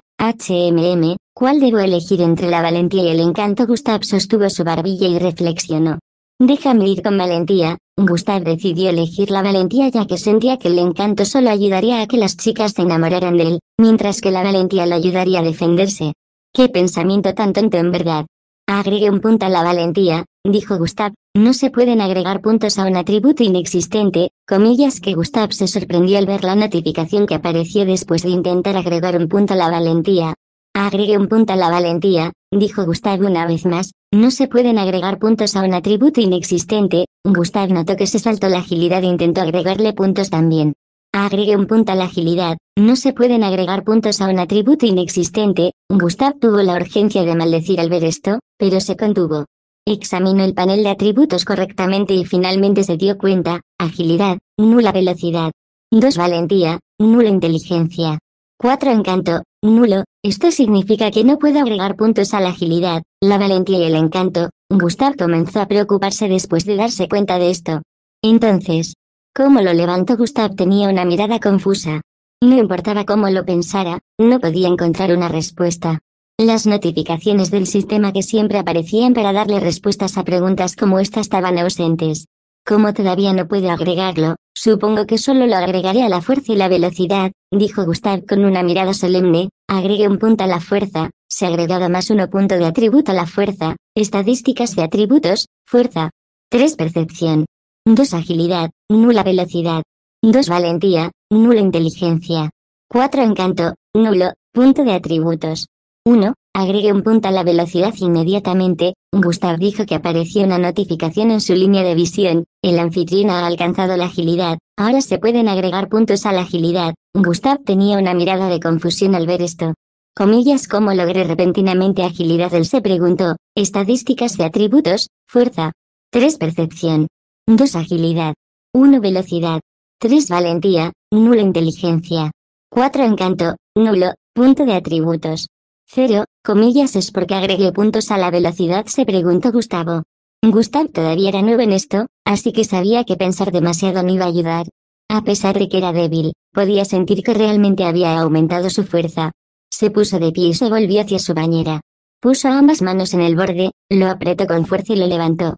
¿Cuál debo elegir entre la valentía y el encanto? Gustav sostuvo su barbilla y reflexionó. Déjame ir con valentía. Gustav decidió elegir la valentía ya que sentía que el encanto solo ayudaría a que las chicas se enamoraran de él, mientras que la valentía lo ayudaría a defenderse. ¡Qué pensamiento tan tonto en verdad! Agregue un punto a la valentía, dijo Gustav. No se pueden agregar puntos a un atributo inexistente, comillas que Gustav se sorprendió al ver la notificación que apareció después de intentar agregar un punto a la valentía. Agregue un punto a la valentía, dijo Gustav una vez más. No se pueden agregar puntos a un atributo inexistente. Gustav notó que se saltó la agilidad e intentó agregarle puntos también. Agregue un punto a la agilidad. No se pueden agregar puntos a un atributo inexistente. Gustav tuvo la urgencia de maldecir al ver esto, pero se contuvo. Examinó el panel de atributos correctamente y finalmente se dio cuenta. Agilidad, nula velocidad. 2 valentía, nula inteligencia. 4 encanto, nulo. Esto significa que no puedo agregar puntos a la agilidad, la valentía y el encanto. Gustav comenzó a preocuparse después de darse cuenta de esto. Entonces, ¿cómo lo levantó? Gustav tenía una mirada confusa. No importaba cómo lo pensara, no podía encontrar una respuesta. Las notificaciones del sistema que siempre aparecían para darle respuestas a preguntas como esta estaban ausentes. Como todavía no puedo agregarlo, supongo que solo lo agregaré a la fuerza y la velocidad, dijo Gustav con una mirada solemne. Agregue un punto a la fuerza, se ha agregado más 1 punto de atributo a la fuerza. Estadísticas de atributos, fuerza. 3 percepción. 2 agilidad, nula velocidad. 2 valentía, nula inteligencia. 4 encanto, nulo, punto de atributos. 1. Agregue un punto a la velocidad inmediatamente. Gustav dijo que apareció una notificación en su línea de visión. El anfitrión ha alcanzado la agilidad. Ahora se pueden agregar puntos a la agilidad. Gustav tenía una mirada de confusión al ver esto. Comillas, ¿cómo logré repentinamente agilidad? Él se preguntó. Estadísticas de atributos, fuerza. 3 percepción. 2 agilidad. 1 velocidad. 3 valentía, nula inteligencia. 4 encanto, nulo, punto de atributos. 0, comillas, ¿es porque agregué puntos a la velocidad?, se preguntó Gustavo. Gustav todavía era nuevo en esto, así que sabía que pensar demasiado no iba a ayudar. A pesar de que era débil, podía sentir que realmente había aumentado su fuerza. Se puso de pie y se volvió hacia su bañera. Puso ambas manos en el borde, lo apretó con fuerza y lo levantó.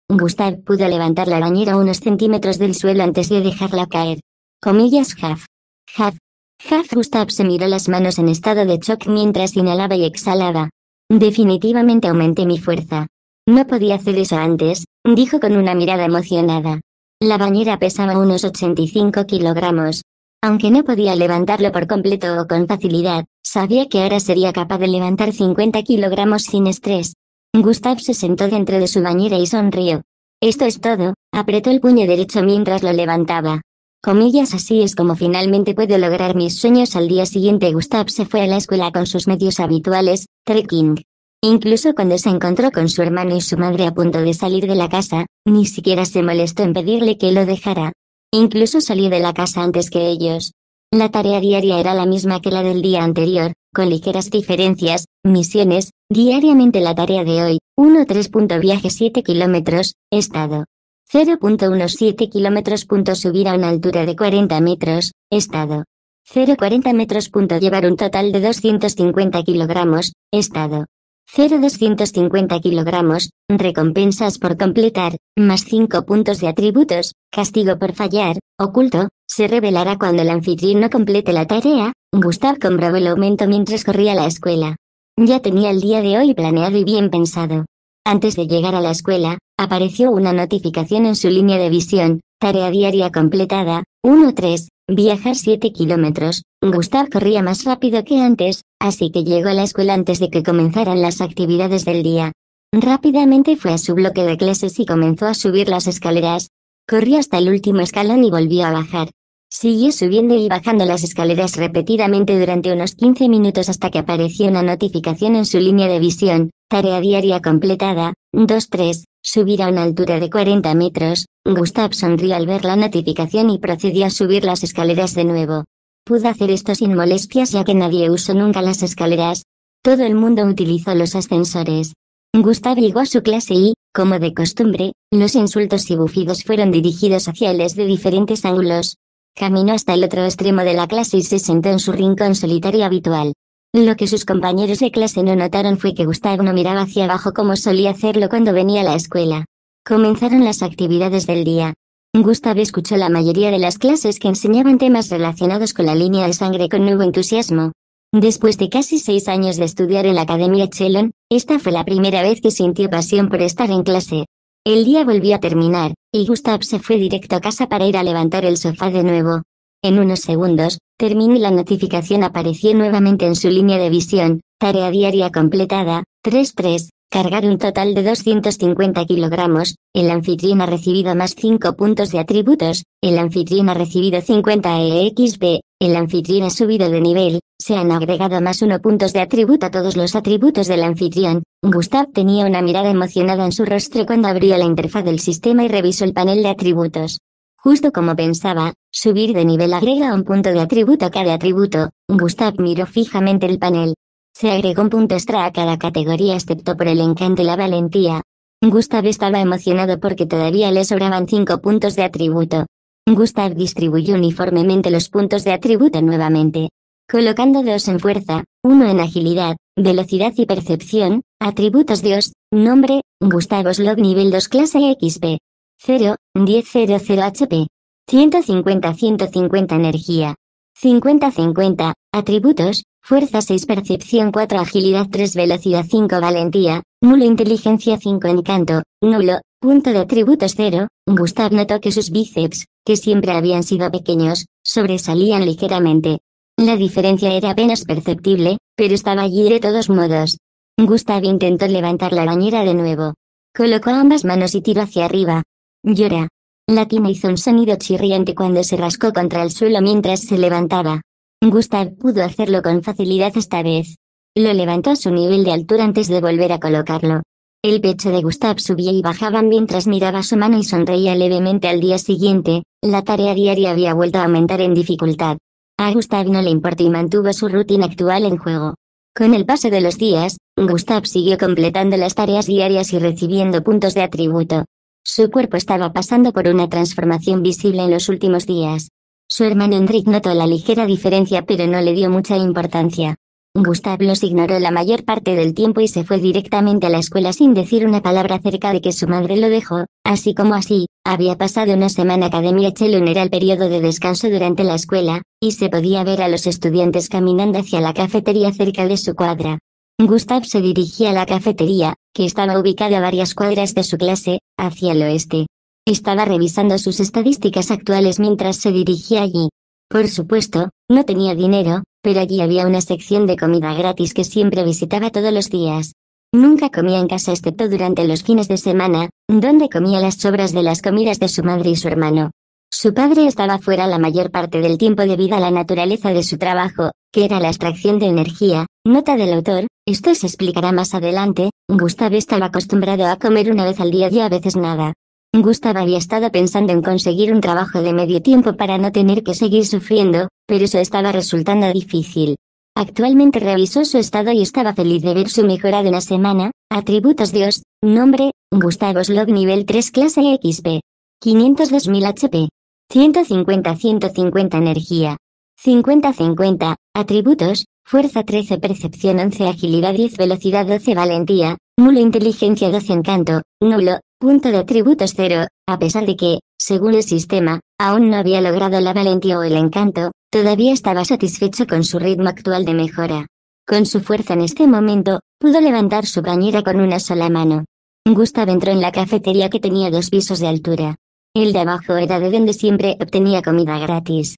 Gustav pudo levantar la bañera unos centímetros del suelo antes de dejarla caer. Comillas, Huff. Gustav se miró las manos en estado de shock mientras inhalaba y exhalaba. Definitivamente aumenté mi fuerza. No podía hacer eso antes, dijo con una mirada emocionada. La bañera pesaba unos 85 kilogramos. Aunque no podía levantarlo por completo o con facilidad, sabía que ahora sería capaz de levantar 50 kilogramos sin estrés. Gustav se sentó dentro de su bañera y sonrió. Esto es todo, apretó el puño derecho mientras lo levantaba. Comillas, así es como finalmente puedo lograr mis sueños. Al día siguiente Gustav se fue a la escuela con sus medios habituales, trekking. Incluso cuando se encontró con su hermano y su madre a punto de salir de la casa, ni siquiera se molestó en pedirle que lo dejara. Incluso salió de la casa antes que ellos. La tarea diaria era la misma que la del día anterior, con ligeras diferencias. Misiones, diariamente la tarea de hoy, 1.3. Viaje 7 kilómetros, estado. 0.17 kilómetros. Subir a una altura de 40 metros, estado. 0.40 metros. Llevar un total de 250 kilogramos, estado. 0.250 kilogramos, recompensas por completar, más 5 puntos de atributos, castigo por fallar, oculto, se revelará cuando el anfitrión no complete la tarea. Gustav comprobó el aumento mientras corría a la escuela. Ya tenía el día de hoy planeado y bien pensado. Antes de llegar a la escuela, apareció una notificación en su línea de visión: tarea diaria completada, 1-3, viajar 7 kilómetros. Gustav corría más rápido que antes, así que llegó a la escuela antes de que comenzaran las actividades del día. Rápidamente fue a su bloque de clases y comenzó a subir las escaleras. Corrió hasta el último escalón y volvió a bajar. Siguió subiendo y bajando las escaleras repetidamente durante unos 15 minutos hasta que apareció una notificación en su línea de visión: tarea diaria completada, 2-3, subir a una altura de 40 metros. Gustav sonrió al ver la notificación y procedió a subir las escaleras de nuevo. Pudo hacer esto sin molestias ya que nadie usó nunca las escaleras. Todo el mundo utilizó los ascensores. Gustav llegó a su clase y, como de costumbre, los insultos y bufidos fueron dirigidos hacia él desde diferentes ángulos. Caminó hasta el otro extremo de la clase y se sentó en su rincón solitario habitual. Lo que sus compañeros de clase no notaron fue que Gustav no miraba hacia abajo como solía hacerlo cuando venía a la escuela. Comenzaron las actividades del día. Gustav escuchó la mayoría de las clases que enseñaban temas relacionados con la línea de sangre con nuevo entusiasmo. Después de casi 6 años de estudiar en la Academia Chelon, esta fue la primera vez que sintió pasión por estar en clase. El día volvió a terminar, y Gustav se fue directo a casa para ir a levantar el sofá de nuevo. En unos segundos, terminó y la notificación apareció nuevamente en su línea de visión: tarea diaria completada, 3-3, cargar un total de 250 kilogramos. El anfitrión ha recibido más 5 puntos de atributos. El anfitrión ha recibido 50 EXP. El anfitrión ha subido de nivel. Se han agregado más 1 puntos de atributo a todos los atributos del anfitrión. Gustav tenía una mirada emocionada en su rostro cuando abrió la interfaz del sistema y revisó el panel de atributos. Justo como pensaba, subir de nivel agrega un punto de atributo a cada atributo. Gustav miró fijamente el panel. Se agregó un punto extra a cada categoría excepto por el encanto y la valentía. Gustav estaba emocionado porque todavía le sobraban 5 puntos de atributo. Gustav distribuyó uniformemente los puntos de atributo nuevamente, colocando 2 en fuerza, 1 en agilidad, velocidad y percepción. Atributos: Dios, nombre, Gustav Oslog nivel 2 clase XP. 0, 10 00 HP. 150 energía. 50 atributos: fuerza 6, percepción 4, agilidad 3, velocidad 5, valentía, nulo, inteligencia 5, encanto, nulo, punto de atributos 0. Gustav notó que sus bíceps, que siempre habían sido pequeños, sobresalían ligeramente. La diferencia era apenas perceptible, pero estaba allí de todos modos. Gustav intentó levantar la bañera de nuevo. Colocó ambas manos y tiró hacia arriba. Llora. La tina hizo un sonido chirriante cuando se rascó contra el suelo mientras se levantaba. Gustav pudo hacerlo con facilidad esta vez. Lo levantó a su nivel de altura antes de volver a colocarlo. El pecho de Gustav subía y bajaba mientras miraba su mano y sonreía levemente. Al día siguiente, la tarea diaria había vuelto a aumentar en dificultad. A Gustav no le importó y mantuvo su rutina actual en juego. Con el paso de los días, Gustav siguió completando las tareas diarias y recibiendo puntos de atributo. Su cuerpo estaba pasando por una transformación visible en los últimos días. Su hermano Hendrik notó la ligera diferencia pero no le dio mucha importancia. Gustav los ignoró la mayor parte del tiempo y se fue directamente a la escuela sin decir una palabra acerca de que su madre lo dejó. Así como así, había pasado una semana. Academia Chelon era el periodo de descanso durante la escuela, y se podía ver a los estudiantes caminando hacia la cafetería cerca de su cuadra. Gustav se dirigía a la cafetería, que estaba ubicada a varias cuadras de su clase, hacia el oeste. Estaba revisando sus estadísticas actuales mientras se dirigía allí. Por supuesto, no tenía dinero, pero allí había una sección de comida gratis que siempre visitaba todos los días. Nunca comía en casa excepto durante los fines de semana, donde comía las sobras de las comidas de su madre y su hermano. Su padre estaba fuera la mayor parte del tiempo debido a la naturaleza de su trabajo, que era la extracción de energía. Nota del autor: esto se explicará más adelante. Gustav estaba acostumbrado a comer una vez al día y a veces nada. Gustav había estado pensando en conseguir un trabajo de medio tiempo para no tener que seguir sufriendo, pero eso estaba resultando difícil. Actualmente revisó su estado y estaba feliz de ver su mejora de una semana. Atributos: Dios, nombre, Gustav Oslog nivel 3 clase XP. 502.000 HP. 150 energía. 50 atributos: fuerza 13, percepción 11, agilidad 10, velocidad 12, valentía, nulo, inteligencia 12, encanto, nulo, punto de atributos 0, a pesar de que, según el sistema, aún no había logrado la valentía o el encanto, todavía estaba satisfecho con su ritmo actual de mejora. Con su fuerza en este momento, pudo levantar su bañera con una sola mano. Gustav entró en la cafetería que tenía 2 pisos de altura. El de abajo era de donde siempre obtenía comida gratis.